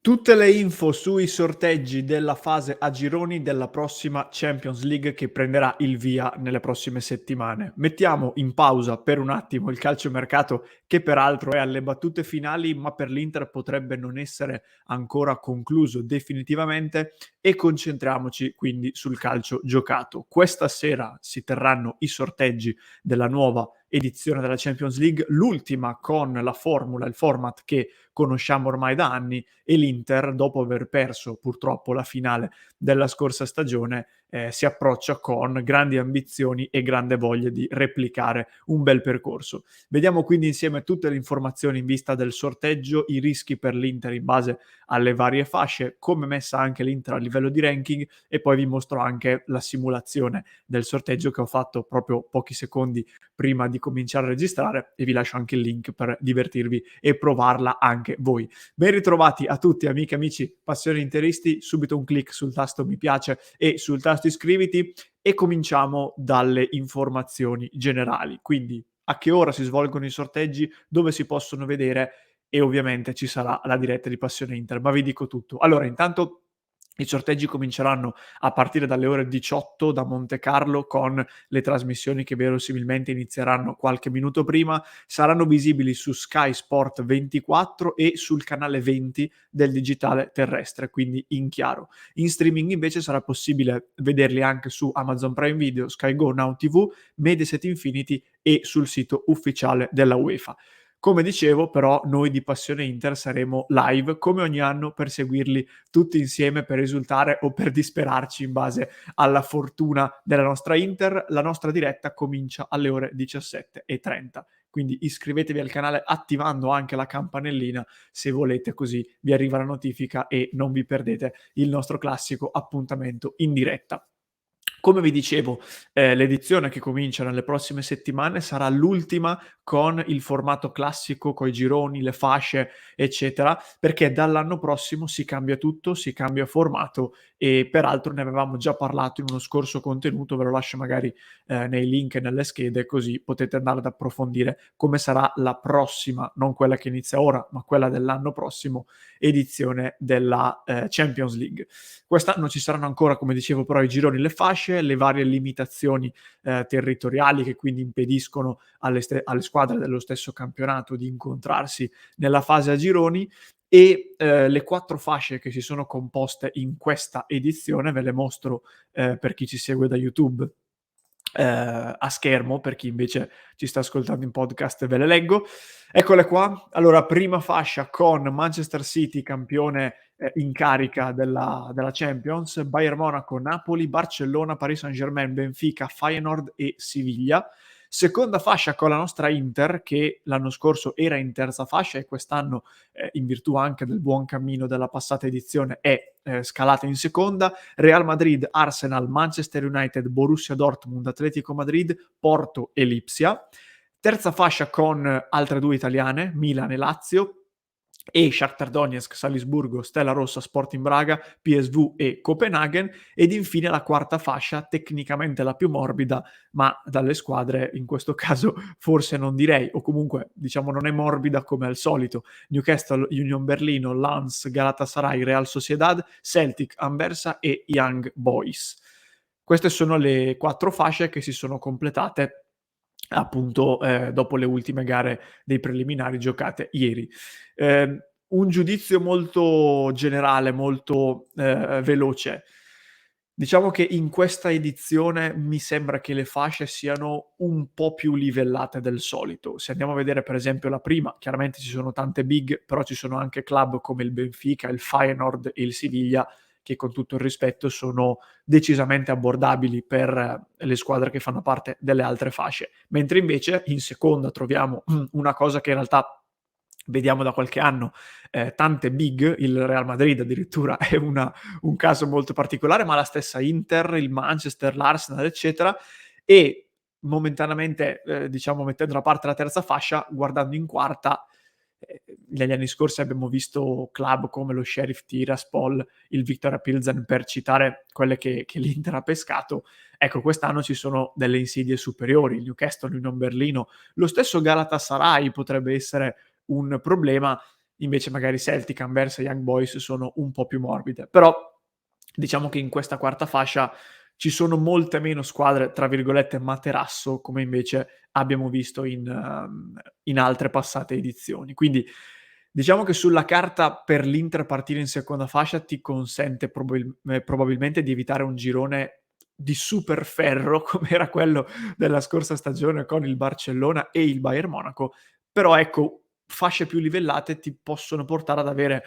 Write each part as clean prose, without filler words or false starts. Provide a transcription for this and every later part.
Tutte le info sui sorteggi della fase a gironi della prossima Champions League che prenderà il via nelle prossime settimane. Mettiamo in pausa per un attimo il calciomercato che peraltro è alle battute finali, ma per l'Inter potrebbe non essere ancora concluso definitivamente e concentriamoci quindi sul calcio giocato. Questa sera si terranno i sorteggi della nuova edizione della Champions League, l'ultima con la formula, il format che conosciamo ormai da anni, e l'Inter, dopo aver perso purtroppo la finale della scorsa stagione, si approccia con grandi ambizioni e grande voglia di replicare un bel percorso. Vediamo quindi insieme tutte le informazioni in vista del sorteggio, i rischi per l'Inter in base alle varie fasce, come è messa anche l'Inter a livello di ranking, e poi vi mostro anche la simulazione del sorteggio che ho fatto proprio pochi secondi prima di cominciare a registrare, e vi lascio anche il link per divertirvi e provarla anche voi. Ben ritrovati a tutti, amiche, amici, passioni interisti. Subito un click sul tasto mi piace e sul tasto iscriviti e cominciamo dalle informazioni generali. Quindi a che ora si svolgono i sorteggi, dove si possono vedere, e ovviamente ci sarà la diretta di Passione Inter, ma vi dico tutto. Allora, intanto i sorteggi cominceranno a partire dalle ore 18 da Monte Carlo, con le trasmissioni che verosimilmente inizieranno qualche minuto prima. Saranno visibili su Sky Sport 24 e sul canale 20 del digitale terrestre, quindi in chiaro. In streaming invece sarà possibile vederli anche su Amazon Prime Video, Sky Go, Now TV, Mediaset Infinity e sul sito ufficiale della UEFA. Come dicevo, però, noi di Passione Inter saremo live come ogni anno per seguirli tutti insieme, per esultare o per disperarci in base alla fortuna della nostra Inter. La nostra diretta comincia alle ore 17:30, quindi iscrivetevi al canale attivando anche la campanellina se volete, così vi arriva la notifica e non vi perdete il nostro classico appuntamento in diretta. Come vi dicevo, l'edizione che comincia nelle prossime settimane sarà l'ultima con il formato classico, coi gironi, le fasce, eccetera, perché dall'anno prossimo si cambia tutto, si cambia formato, e peraltro ne avevamo già parlato in uno scorso contenuto. Ve lo lascio magari nei link e nelle schede, così potete andare ad approfondire come sarà la prossima, non quella che inizia ora, ma quella dell'anno prossimo, edizione della Champions League. Quest'anno ci saranno ancora, come dicevo, però i gironi, le fasce, le varie limitazioni territoriali che quindi impediscono alle squadre dello stesso campionato di incontrarsi nella fase a gironi, e le 4 fasce che si sono composte in questa edizione ve le mostro per chi ci segue da YouTube a schermo, per chi invece ci sta ascoltando in podcast ve le leggo. Eccole qua. Allora, prima fascia con Manchester City, campione in carica della Champions, Bayern Monaco, Napoli, Barcellona, Paris Saint-Germain, Benfica, Feyenoord e Siviglia. Seconda fascia con la nostra Inter, che l'anno scorso era in terza fascia e quest'anno, in virtù anche del buon cammino della passata edizione, è scalata in seconda. Real Madrid, Arsenal, Manchester United, Borussia Dortmund, Atletico Madrid, Porto e Lipsia. Terza fascia con altre 2 italiane, Milan e Lazio, e Shakhtar Donetsk, Salisburgo, Stella Rossa, Sporting Braga, PSV e Copenaghen. Ed infine la quarta fascia, tecnicamente la più morbida, ma dalle squadre in questo caso forse non direi, o comunque diciamo non è morbida come al solito: Newcastle, Union Berlino, Lens, Galatasaray, Real Sociedad, Celtic, Anversa e Young Boys. Queste sono le 4 fasce che si sono completate appunto dopo le ultime gare dei preliminari giocate ieri. Un giudizio molto generale, molto veloce. Diciamo che in questa edizione mi sembra che le fasce siano un po' più livellate del solito. Se andiamo a vedere per esempio la prima, chiaramente ci sono tante big, però ci sono anche club come il Benfica, il Feyenoord e il Siviglia, che con tutto il rispetto sono decisamente abbordabili per le squadre che fanno parte delle altre fasce. Mentre invece in seconda troviamo una cosa che in realtà vediamo da qualche anno, tante big. Il Real Madrid addirittura è un caso molto particolare, ma la stessa Inter, il Manchester, l'Arsenal, eccetera. E momentaneamente, diciamo, mettendo da parte la terza fascia, guardando in quarta, negli anni scorsi abbiamo visto club come lo Sheriff Tiraspol, il Viktoria Pilsen, per citare quelle che l'Inter ha pescato. Ecco, quest'anno ci sono delle insidie superiori: il Newcastle, l'Union Berlino, lo stesso Galatasaray potrebbe essere un problema. invece magari Celtic, Anversa e Young Boys sono un po' più morbide. Però diciamo che in questa quarta fascia ci sono molte meno squadre, tra virgolette, "materasso", come invece abbiamo visto in altre passate edizioni. Quindi diciamo che sulla carta per l'Inter partire in seconda fascia ti consente probabilmente di evitare un girone di super ferro come era quello della scorsa stagione con il Barcellona e il Bayern Monaco, però ecco, fasce più livellate ti possono portare ad avere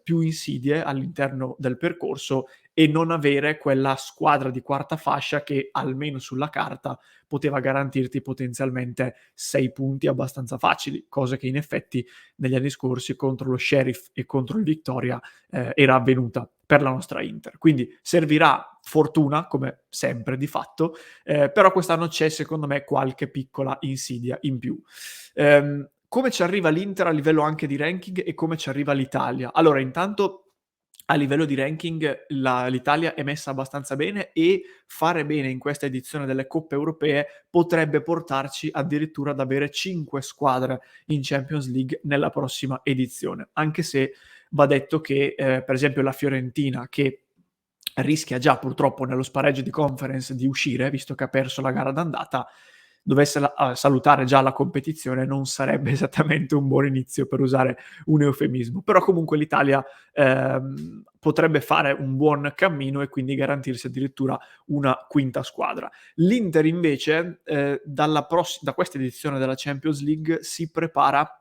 più insidie all'interno del percorso e non avere quella squadra di quarta fascia che almeno sulla carta poteva garantirti potenzialmente 6 punti abbastanza facili, cosa che in effetti negli anni scorsi contro lo Sheriff e contro il Victoria era avvenuta per la nostra Inter. Quindi servirà fortuna, come sempre di fatto, però quest'anno c'è secondo me qualche piccola insidia in più. Come ci arriva l'Inter a livello anche di ranking e come ci arriva l'Italia? Allora, intanto a livello di ranking l'Italia è messa abbastanza bene e fare bene in questa edizione delle coppe europee potrebbe portarci addirittura ad avere 5 squadre in Champions League nella prossima edizione, anche se va detto che per esempio la Fiorentina, che rischia già purtroppo nello spareggio di conference di uscire, visto che ha perso la gara d'andata, dovesse salutare già la competizione non sarebbe esattamente un buon inizio, per usare un eufemismo. Però comunque l'Italia potrebbe fare un buon cammino e quindi garantirsi addirittura una quinta squadra. L'Inter invece da questa edizione della Champions League si prepara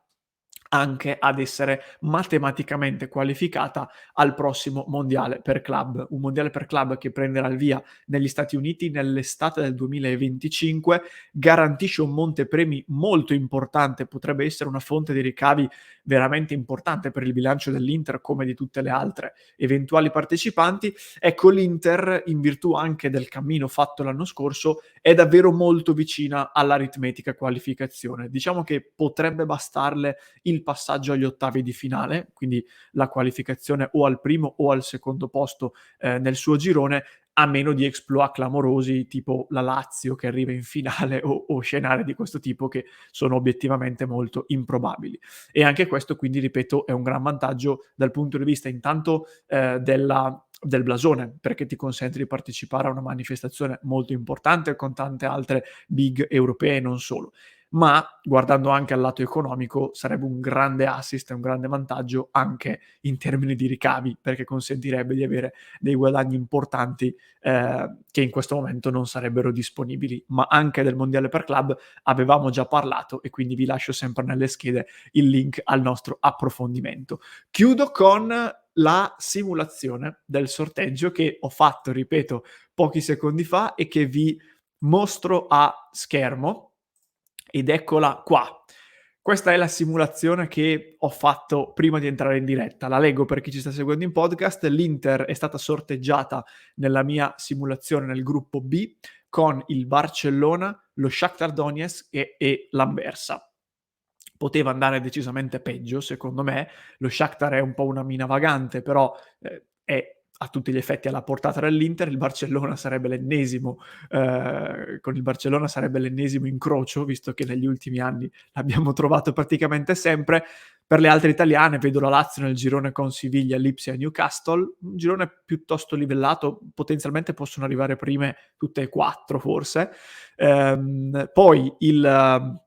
anche ad essere matematicamente qualificata al prossimo mondiale per club, un mondiale per club che prenderà il via negli Stati Uniti nell'estate del 2025, garantisce un montepremi molto importante, potrebbe essere una fonte di ricavi veramente importante per il bilancio dell'Inter come di tutte le altre eventuali partecipanti. Ecco, l'Inter, in virtù anche del cammino fatto l'anno scorso, è davvero molto vicina all'aritmetica qualificazione. Diciamo che potrebbe bastarle il passaggio agli ottavi di finale, quindi la qualificazione o al primo o al secondo posto nel suo girone, a meno di exploit clamorosi tipo la Lazio che arriva in finale o scenari di questo tipo che sono obiettivamente molto improbabili. E anche questo, quindi, ripeto, è un gran vantaggio dal punto di vista intanto del blasone, perché ti consente di partecipare a una manifestazione molto importante con tante altre big europee e non solo. Ma guardando anche al lato economico sarebbe un grande assist e un grande vantaggio anche in termini di ricavi, perché consentirebbe di avere dei guadagni importanti che in questo momento non sarebbero disponibili. Ma anche del mondiale per club avevamo già parlato e quindi vi lascio sempre nelle schede il link al nostro approfondimento. Chiudo con la simulazione del sorteggio che ho fatto, ripeto, pochi secondi fa e che vi mostro a schermo. Ed eccola qua. Questa è la simulazione che ho fatto prima di entrare in diretta. La leggo per chi ci sta seguendo in podcast. L'Inter è stata sorteggiata nella mia simulazione nel gruppo B con il Barcellona, lo Shakhtar Donetsk e l'Anversa. Poteva andare decisamente peggio, secondo me. Lo Shakhtar è un po' una mina vagante, però è a tutti gli effetti alla portata dell'Inter. Il Barcellona sarebbe l'ennesimo, con il Barcellona sarebbe l'ennesimo incrocio, visto che negli ultimi anni l'abbiamo trovato praticamente sempre. Per le altre italiane vedo la Lazio nel girone con Siviglia, Lipsia e Newcastle, un girone piuttosto livellato, potenzialmente possono arrivare prime tutte e quattro forse. Poi il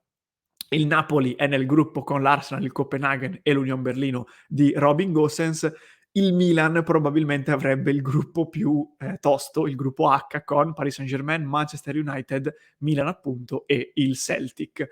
Napoli è nel gruppo con l'Arsenal, il Copenaghen e l'Union Berlino di Robin Gosens. Il Milan probabilmente avrebbe il gruppo più tosto, il gruppo H, con Paris Saint-Germain, Manchester United, Milan appunto e il Celtic.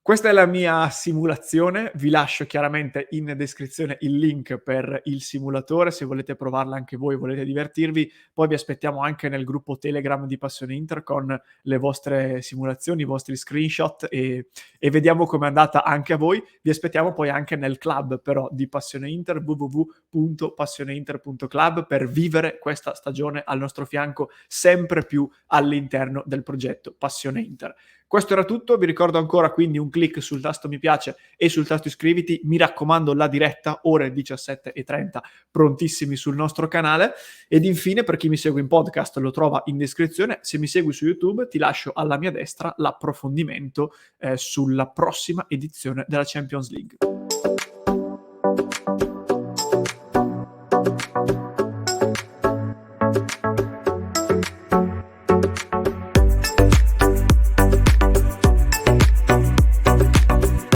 Questa è la mia simulazione, vi lascio chiaramente in descrizione il link per il simulatore, se volete provarla anche voi, volete divertirvi, poi vi aspettiamo anche nel gruppo Telegram di Passione Inter con le vostre simulazioni, i vostri screenshot e vediamo com'è andata anche a voi. Vi aspettiamo poi anche nel club però di Passione Inter, www.passioneinter.club, per vivere questa stagione al nostro fianco sempre più all'interno del progetto Passione Inter. Questo era tutto, vi ricordo ancora quindi un click sul tasto mi piace e sul tasto iscriviti, mi raccomando la diretta, ore 17:30, prontissimi sul nostro canale. Ed infine, per chi mi segue in podcast lo trova in descrizione, se mi segui su YouTube ti lascio alla mia destra l'approfondimento sulla prossima edizione della Champions League.